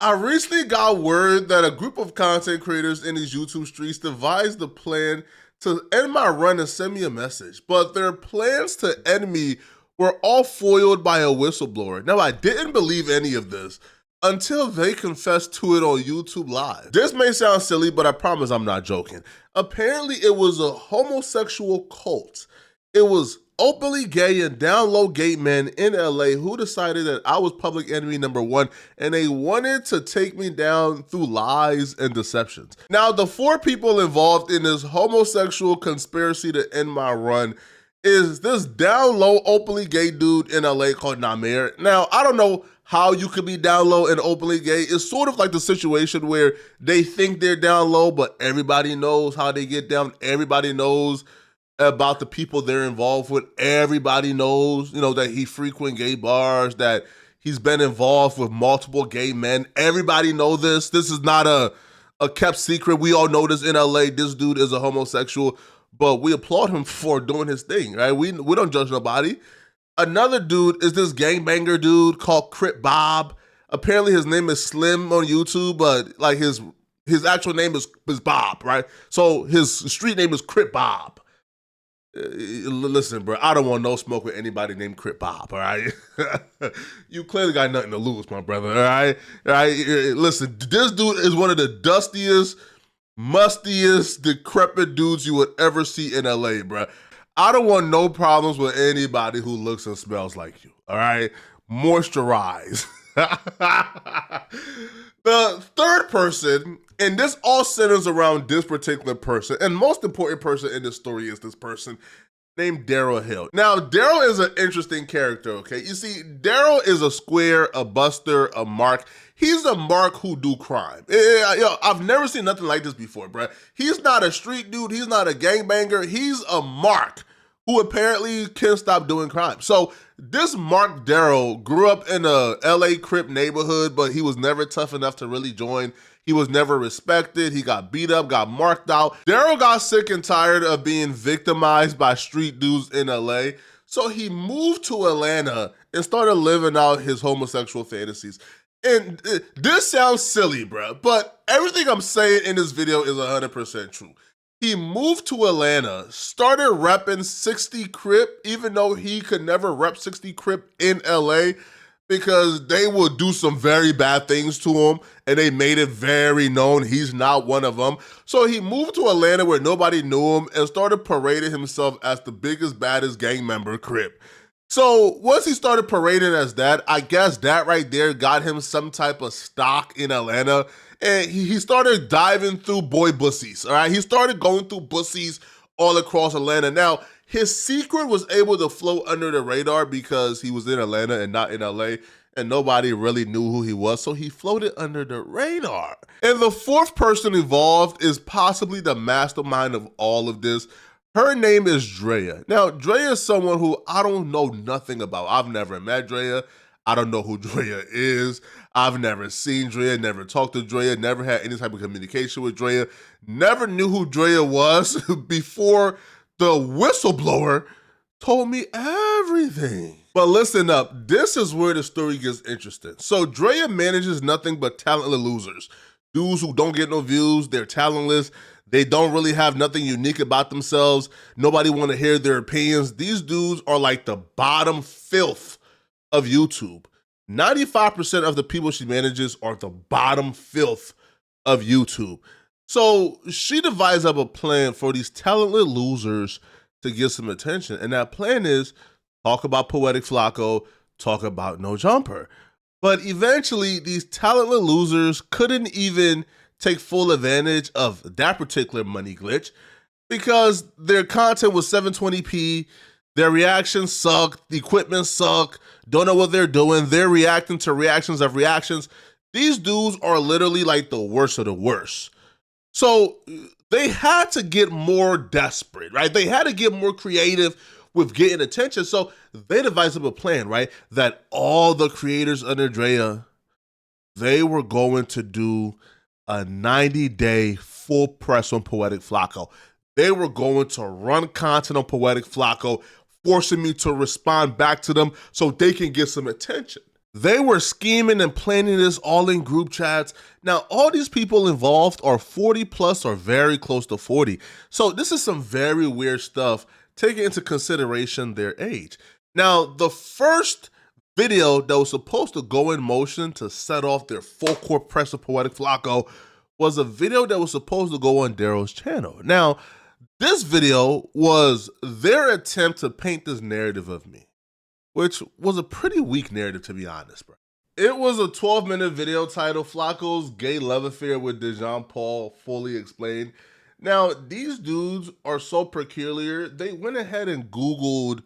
I recently got word that a group of content creators in these YouTube streets devised a plan to end my run and send me a message, but their plans to end me were all foiled by a whistleblower. Now, I didn't believe any of this until they confessed to it on YouTube Live. This may sound silly, but I promise I'm not joking. Apparently, it was a homosexual cult. It was openly gay and down low gay men in LA who decided that I was public enemy number one, and they wanted to take me down through lies and deceptions. Now, the four people involved in this homosexual conspiracy to end my run is this down low openly gay dude in LA called Namir. Now, I don't know how you could be down low and openly gay. It's sort of like the situation where they think they're down low, but everybody knows how they get down. Everybody knows about the people they're involved with. Everybody knows, that he frequent gay bars, that he's been involved with multiple gay men. Everybody know this. This is not a kept secret. We all know this in LA. This dude is a homosexual, but we applaud him for doing his thing, right? We don't judge nobody. Another dude is this gangbanger dude called Crip Bob. Apparently his name is Slim on YouTube, but like his actual name is Bob, right? So his street name is Crip Bob. Listen, bro, I don't want no smoke with anybody named Crip Bob, all right? You clearly got nothing to lose, my brother, all right? All right? Listen, this dude is one of the dustiest, mustiest, decrepit dudes you would ever see in LA, bro. I don't want no problems with anybody who looks and smells like you, all right? Moisturize. The third person, and this all centers around this particular person, and most important person in this story is this person named Daryl Hill. Now, Daryl is an interesting character, okay? You see, Daryl is a square, a buster, a mark. He's a mark who do crime. I've never seen nothing like this before, bro. He's not a street dude. He's not a gangbanger. He's a mark who apparently can't stop doing crime. So this Mark Daryl grew up in a LA Crip neighborhood, but he was never tough enough to really join. He was never respected. He got beat up, got marked out. Daryl got sick and tired of being victimized by street dudes in LA. So he moved to Atlanta and started living out his homosexual fantasies. And this sounds silly, bro, but everything I'm saying in this video is 100% true. He moved to Atlanta, started repping 60 Crip, even though he could never rep 60 Crip in LA because they would do some very bad things to him, and they made it very known he's not one of them. So he moved to Atlanta where nobody knew him and started parading himself as the biggest, baddest gang member Crip. So once he started parading as that, I guess that right there got him some type of stock in Atlanta. And he started diving through boy bussies, all right? He started going through bussies all across Atlanta. Now, his secret was able to float under the radar because he was in Atlanta and not in LA, and nobody really knew who he was, so he floated under the radar. And the fourth person involved is possibly the mastermind of all of this. Her name is Drea. Now, Drea is someone who I don't know nothing about. I've never met Drea. I don't know who Drea is. I've never seen Drea, never talked to Drea, never had any type of communication with Drea, never knew who Drea was before the whistleblower told me everything. But listen up, this is where the story gets interesting. So Drea manages nothing but talentless losers. Dudes who don't get no views, they're talentless, they don't really have nothing unique about themselves, nobody wanna hear their opinions. These dudes are like the bottom filth of YouTube. 95% of the people she manages are the bottom filth of YouTube. So she devised up a plan for these talentless losers to get some attention. And that plan is talk about Poetic Flacco, talk about No Jumper. But eventually these talentless losers couldn't even take full advantage of that particular money glitch because their content was 720p, their reactions suck, the equipment suck, don't know what they're doing, they're reacting to reactions of reactions. These dudes are literally like the worst of the worst. So they had to get more desperate, right? They had to get more creative with getting attention. So they devised up a plan, right? That all the creators under Drea, they were going to do a 90-day full press on Poetic Flacco. They were going to run content on Poetic Flacco, forcing me to respond back to them so they can get some attention. They were scheming and planning this all in group chats. Now, all these people involved are 40 plus or very close to 40. So this is some very weird stuff, taking into consideration their age. Now, the first video that was supposed to go in motion to set off their full court press of Poetic Flacco was a video that was supposed to go on Daryl's channel. Now, this video was their attempt to paint this narrative of me, which was a pretty weak narrative, to be honest, bro. It was a 12-minute video titled Flacco's Gay Love Affair with Dejan Paul Fully Explained. Now, these dudes are so peculiar, they went ahead and Googled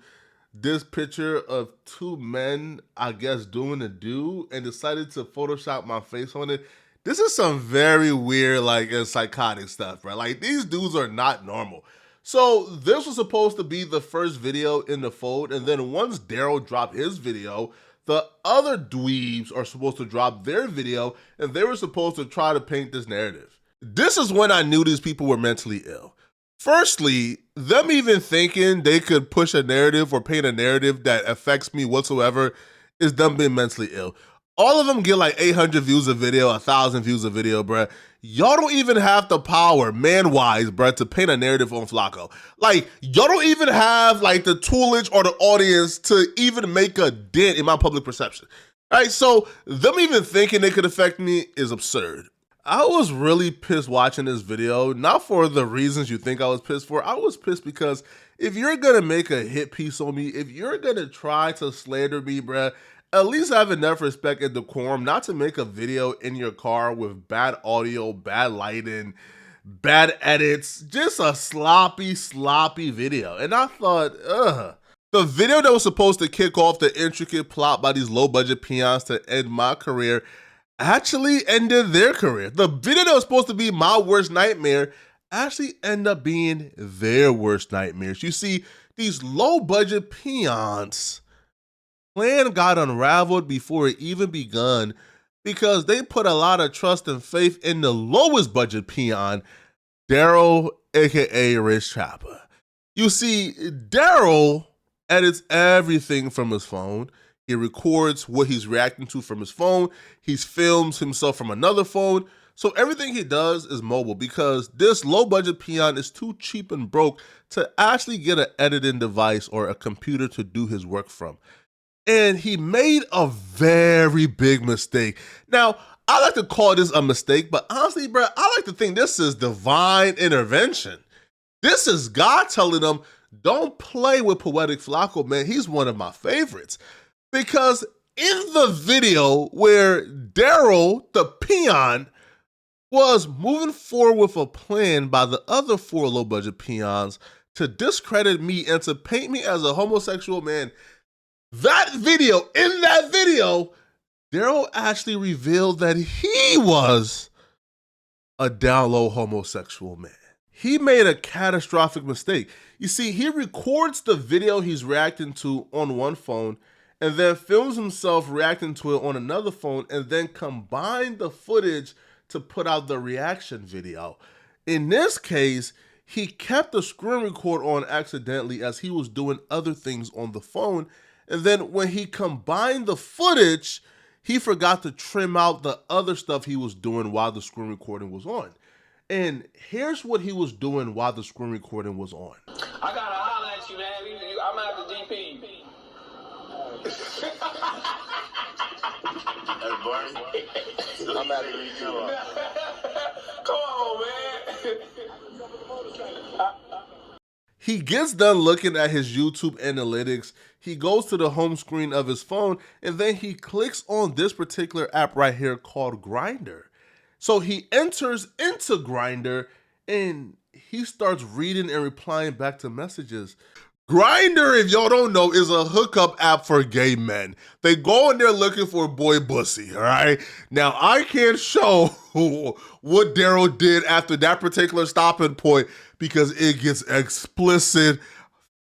this picture of two men, I guess, doing a do and decided to Photoshop my face on it. This is some very weird, and psychotic stuff, bro. Like, these dudes are not normal. So this was supposed to be the first video in the fold, and then once Daryl dropped his video, the other dweebs are supposed to drop their video, and they were supposed to try to paint this narrative. This is when I knew these people were mentally ill. Firstly, them even thinking they could push a narrative or paint a narrative that affects me whatsoever is them being mentally ill. All of them get like 800 views a video, 1,000 views a video, bruh. Y'all don't even have the power, man-wise, bruh, to paint a narrative on Flacco. Like, y'all don't even have like the toolage or the audience to even make a dent in my public perception. All right, so them even thinking they could affect me is absurd. I was really pissed watching this video, not for the reasons you think I was pissed for. I was pissed because if you're gonna make a hit piece on me, if you're gonna try to slander me, bruh, at least have enough respect and decorum not to make a video in your car with bad audio, bad lighting, bad edits, just a sloppy video. And I thought, ugh. The video that was supposed to kick off the intricate plot by these low-budget peons to end my career actually ended their career. The video that was supposed to be my worst nightmare actually ended up being their worst nightmares. You see, these low-budget peons' plan got unraveled before it even begun because they put a lot of trust and faith in the lowest budget peon, Daryl, aka Rich Chopper. You see, Daryl edits everything from his phone. He records what he's reacting to from his phone. He films himself from another phone. So everything he does is mobile because this low budget peon is too cheap and broke to actually get an editing device or a computer to do his work from. And he made a very big mistake. Now, I like to call this a mistake, but honestly, bro, I like to think this is divine intervention. This is God telling him, don't play with Poetic Flacco, man. He's one of my favorites. Because in the video where Daryl, the peon, was moving forward with a plan by the other 4 low-budget peons to discredit me and to paint me as a homosexual man, in that video, Daryl actually revealed that he was a down low homosexual man. He made a catastrophic mistake. You see, he records the video he's reacting to on one phone and then films himself reacting to it on another phone and then combined the footage to put out the reaction video. In this case, he kept the screen record on accidentally as he was doing other things on the phone. And then when he combined the footage, he forgot to trim out the other stuff he was doing while the screen recording was on. And here's what he was doing while the screen recording was on. I gotta holler at you, man. I'm at the GP. Hey, Barney. I'm at the GP. Come on, man. He gets done looking at his YouTube analytics. He goes to the home screen of his phone, and then he clicks on this particular app right here called Grindr. So he enters into Grindr, and he starts reading and replying back to messages. Grindr, if y'all don't know, is a hookup app for gay men. They go in there looking for boy pussy, all right? Now, I can't show what Daryl did after that particular stopping point because it gets explicit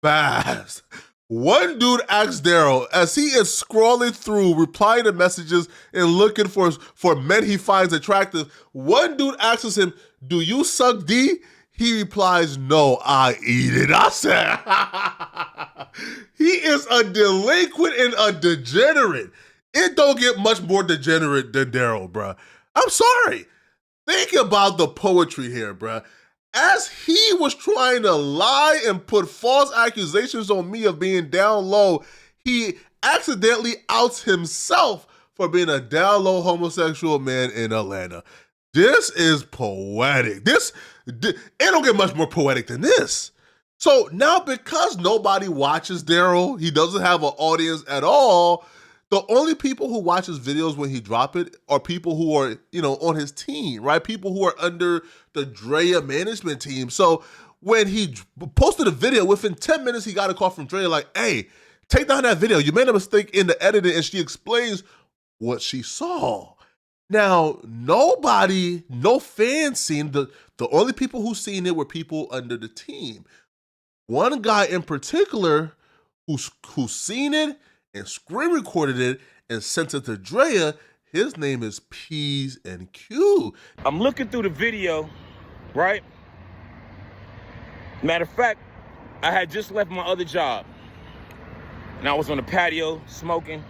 fast. One dude asks Daryl, as he is scrolling through, replying to messages and looking for men he finds attractive, one dude asks him, "Do you suck D?" He replies, "No, I eat it." I said, he is a delinquent and a degenerate. It don't get much more degenerate than Daryl, bruh. I'm sorry. Think about the poetry here, bruh. As he was trying to lie and put false accusations on me of being down low, he accidentally outs himself for being a down low homosexual man in Atlanta. This is poetic. It don't get much more poetic than this. So now, because nobody watches Daryl, he doesn't have an audience at all. The only people who watch his videos when he drop it are people who are, on his team, right? People who are under the Drea management team. So when he posted a video, within 10 minutes, he got a call from Drea like, hey, take down that video. You made a mistake in the editing, and she explains what she saw. Now, no fans seen the only people who seen it were people under the team. One guy in particular who's seen it and screen recorded it and sent it to Drea, his name is P's and Q. I'm looking through the video, right? Matter of fact, I had just left my other job and I was on the patio smoking,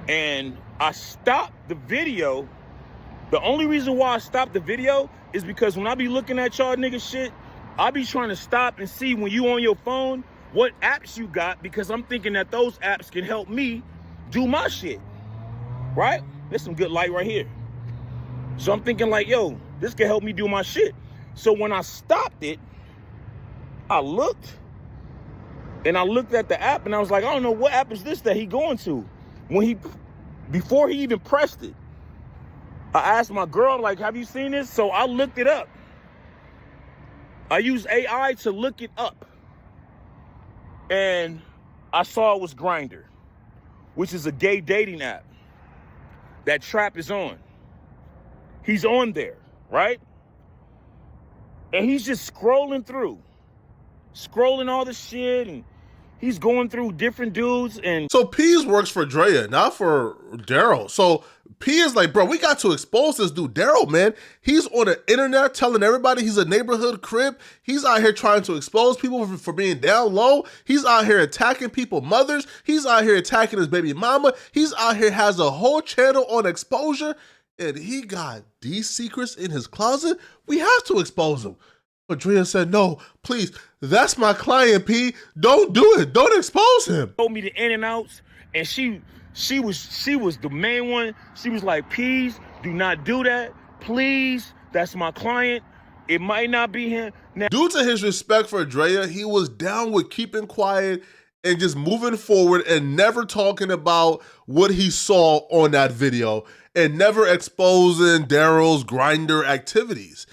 and I stopped the video. The only reason why I stopped the video is because when I be looking at y'all nigga shit, I be trying to stop and see when you on your phone what apps you got, because I'm thinking that those apps can help me do my shit, right? There's some good light right here. So I'm thinking like, yo, this can help me do my shit. So when I stopped it, I looked at the app and I was like, I don't know, what app is this that he going to? Before he even pressed it, I asked my girl, like, have you seen this? So I looked it up. I used AI to look it up. And I saw it was Grindr, which is a gay dating app that Trap is on. He's on there, right? And he's just scrolling all the shit, and he's going through different dudes. And so P's works for Drea, not for Daryl. So P is like, bro, we got to expose this dude, Daryl, man. He's on the internet telling everybody he's a neighborhood Crip. He's out here trying to expose people for being down low. He's out here attacking people's mothers. He's out here attacking his baby mama. He's out here has a whole channel on exposure, and he got these secrets in his closet. We have to expose him. But Drea said, no, please, that's my client, P. Don't do it. Don't expose him. Told me the in and outs, and she was the main one. She was like, please, do not do that. Please, that's my client. It might not be him. Now, due to his respect for Drea, he was down with keeping quiet and just moving forward and never talking about what he saw on that video and never exposing Daryl's Grindr activities.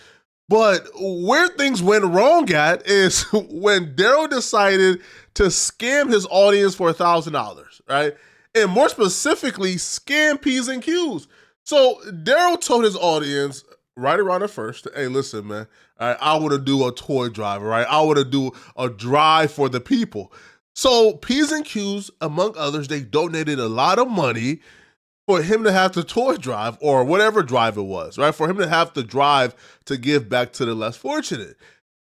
But where things went wrong at is when Daryl decided to scam his audience for $1,000, right? And more specifically, scam P's and Q's. So Daryl told his audience right around the first, hey, listen, man, all right, I want to do a toy drive, right? I want to do a drive for the people. So P's and Q's, among others, they donated a lot of money for him to have the toy drive or whatever drive it was, right? For him to have the drive to give back to the less fortunate.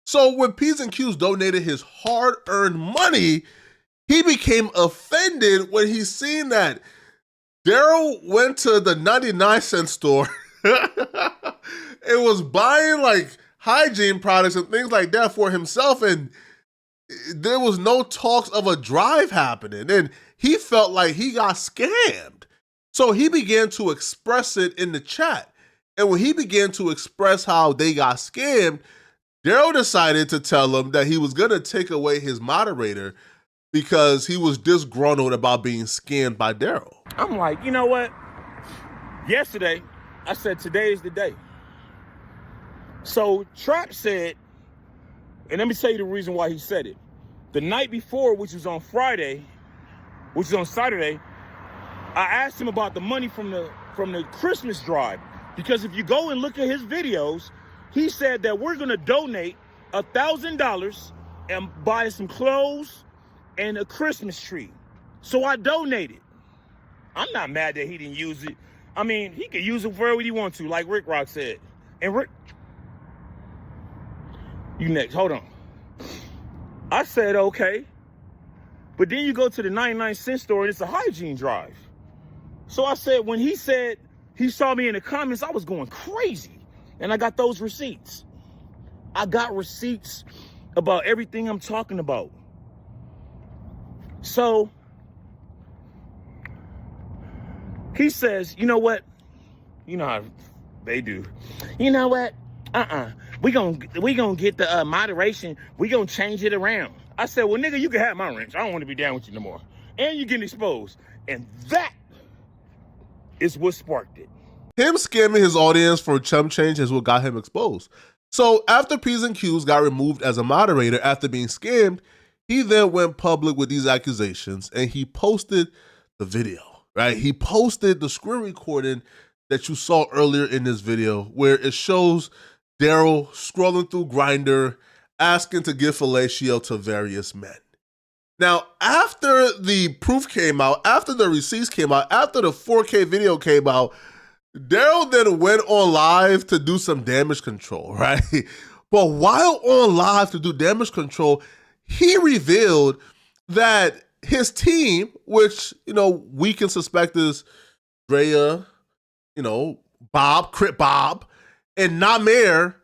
So when P's and Q's donated his hard-earned money, he became offended when he seen that Daryl went to the 99-cent store and was buying like hygiene products and things like that for himself, and there was no talks of a drive happening, and he felt like he got scammed. So he began to express it in the chat. And when he began to express how they got scammed, Daryl decided to tell him that he was going to take away his moderator because he was disgruntled about being scammed by Daryl. I'm like, you know what? Yesterday, I said, today is the day. So Trap said, and let me tell you the reason why he said it. The night before, which was on Friday, which was on Saturday, I asked him about the money from the Christmas drive, because if you go and look at his videos, he said that we're gonna donate $1,000 and buy some clothes and a Christmas tree. So I donated. I'm not mad that he didn't use it. I mean, he could use it wherever he wants to, like Rick Rock said. And Rick, you next, hold on. I said, okay. But then you go to the 99-cent store and it's a hygiene drive. So I said, when he said he saw me in the comments, I was going crazy. And I got those receipts. I got receipts about everything I'm talking about. So he says, you know what? You know how they do. You know what? We gonna get the moderation. We gonna change it around. I said, well, nigga, you can have my wrench. I don't want to be down with you no more. And you're getting exposed. And that is what sparked it. Him scamming his audience for chump change is what got him exposed. So after P's and Q's got removed as a moderator after being scammed, he then went public with these accusations and he posted the video, right? He posted the screen recording that you saw earlier in this video where it shows Daryl scrolling through Grindr, asking to give fellatio to various men. Now, after the proof came out, after the receipts came out, after the 4K video came out, Daryl then went on live to do some damage control, right? But while on live to do damage control, he revealed that his team, which, you know, we can suspect is Drea, you know, Bob, Crip Bob, and Namer,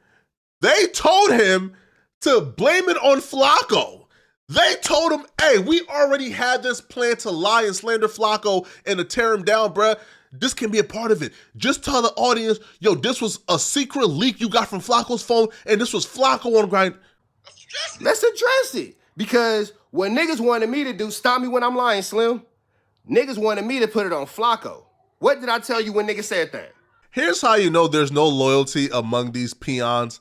they told him to blame it on Flacco. They told him, hey, we already had this plan to lie and slander Flacco and to tear him down, bruh. This can be a part of it. Just tell the audience, yo, this was a secret leak you got from Flacco's phone, and this was Flacco on Grindr. Let's address it. Because what niggas wanted me to do, stop me when I'm lying, Slim. Niggas wanted me to put it on Flacco. What did I tell you when niggas said that? Here's how you know there's no loyalty among these peons.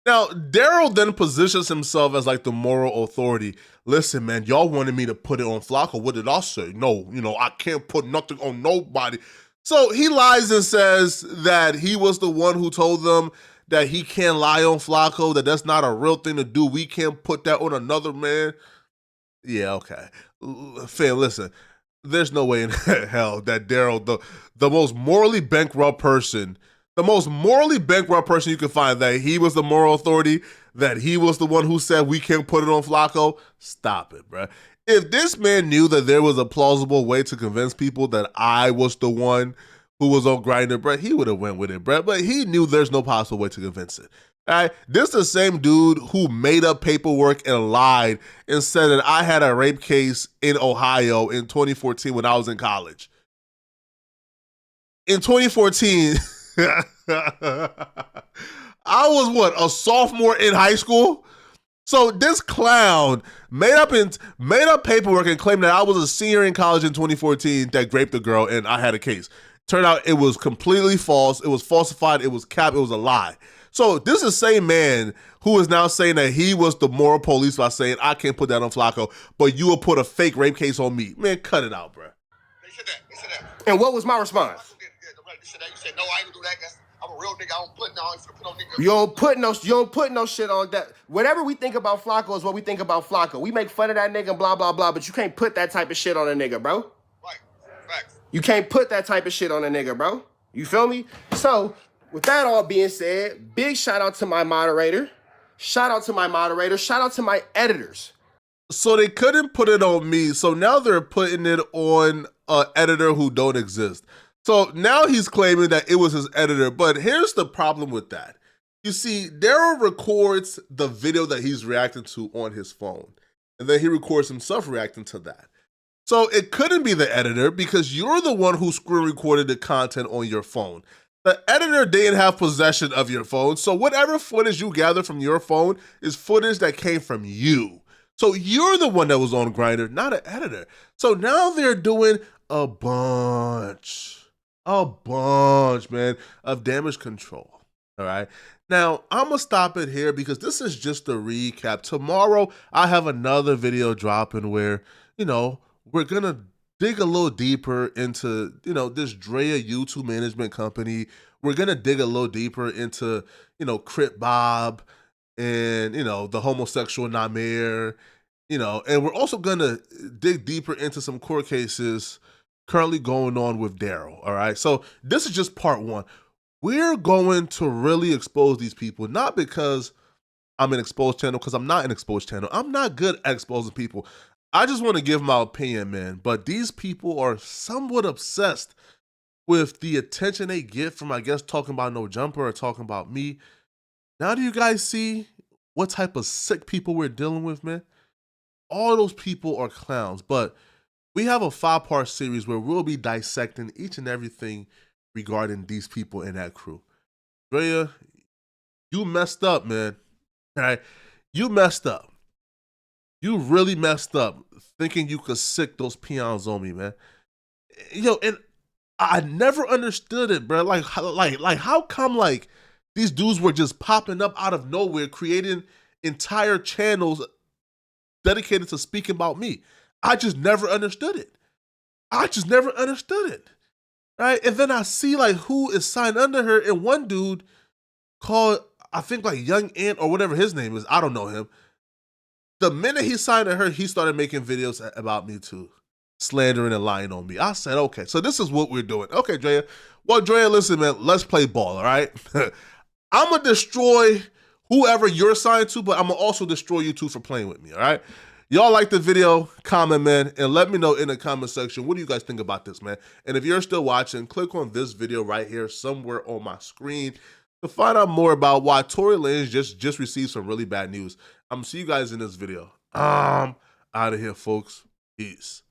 Now, Daryl then positions himself as like the moral authority. Listen, man, y'all wanted me to put it on Flacco. What did I say? No, you know, I can't put nothing on nobody. So he lies and says that he was the one who told them that he can't lie on Flacco, that that's not a real thing to do. We can't put that on another man. Yeah, okay. Fam, listen, there's no way in hell that Daryl, the most morally bankrupt person, you can find, that he was the moral authority, that he was the one who said we can't put it on Flacco. Stop it, bruh. If this man knew that there was a plausible way to convince people that I was the one who was on Grindr, bruh, he would have went with it, bruh. But he knew there's no possible way to convince it. All right? This is the same dude who made up paperwork and lied and said that I had a rape case in Ohio in 2014 when I was in college. In 2014, I was what, a sophomore in high school? So this clown made up paperwork and claimed that I was a senior in college in 2014 that raped a girl and I had a case. Turned out it was completely false. It was falsified. It was cap. It was a lie. So this is the same man who is now saying that he was the moral police by saying I can't put that on Flacco, but you will put a fake rape case on me. Man, cut it out, bro. They said that. And what was my response? You said, no, I ain't gonna do that. I'm a real nigga. I don't put no nigga. You don't put no shit on that. Whatever we think about Flacco is what we think about Flacco. We make fun of that nigga, blah, blah, blah, but you can't put that type of shit on a nigga, bro. Right. Facts. You can't put that type of shit on a nigga, bro. You feel me? So, with that all being said, big shout out to my moderator. Shout out to my editors. So they couldn't put it on me. So now they're putting it on an editor who don't exist. So now he's claiming that it was his editor, but here's the problem with that. You see, Daryl records the video that he's reacting to on his phone, and then he records himself reacting to that. So it couldn't be the editor because you're the one who screen recorded the content on your phone. The editor didn't have possession of your phone, so whatever footage you gather from your phone is footage that came from you. So you're the one that was on Grindr, not an editor. So now they're doing a bunch, man, of damage control, all right? Now, I'm going to stop it here because this is just a recap. Tomorrow, I have another video dropping where, you know, we're going to dig a little deeper into, you know, this Drea YouTube management company. We're going to dig a little deeper into, you know, Crip Bob and, you know, the homosexual Namer, you know, and we're also going to dig deeper into some court cases currently going on with Daryl, all right? So this is just part one. We're going to really expose these people, not because I'm an exposed channel, because I'm not an exposed channel. I'm not good at exposing people. I just want to give my opinion, man. But these people are somewhat obsessed with the attention they get from, I guess, talking about No Jumper or talking about me. Now do you guys see what type of sick people we're dealing with, man? All those people are clowns, but we have a 5-part series where we'll be dissecting each and everything regarding these people in that crew. Drea, you messed up, man. All right? You messed up. You really messed up thinking you could sick those peons on me, man. Yo, and I never understood it, bro. Like how come like these dudes were just popping up out of nowhere, creating entire channels dedicated to speaking about me? I just never understood it. I just never understood it. Right? And then I see like who is signed under her, and one dude called, I think like Young Ant or whatever his name is, I don't know him. The minute he signed to her, he started making videos about me too, slandering and lying on me. I said, okay, so this is what we're doing. Okay, Drea. Well, Drea, listen, man, let's play ball, all right? I'm going to destroy whoever you're signed to, but I'm going to also destroy you too for playing with me, all right? Y'all like the video, comment, man, and let me know in the comment section, what do you guys think about this, man? And if you're still watching, click on this video right here somewhere on my screen to find out more about why Tory Lanez just received some really bad news. I'm gonna see you guys in this video. Out of here, folks. Peace.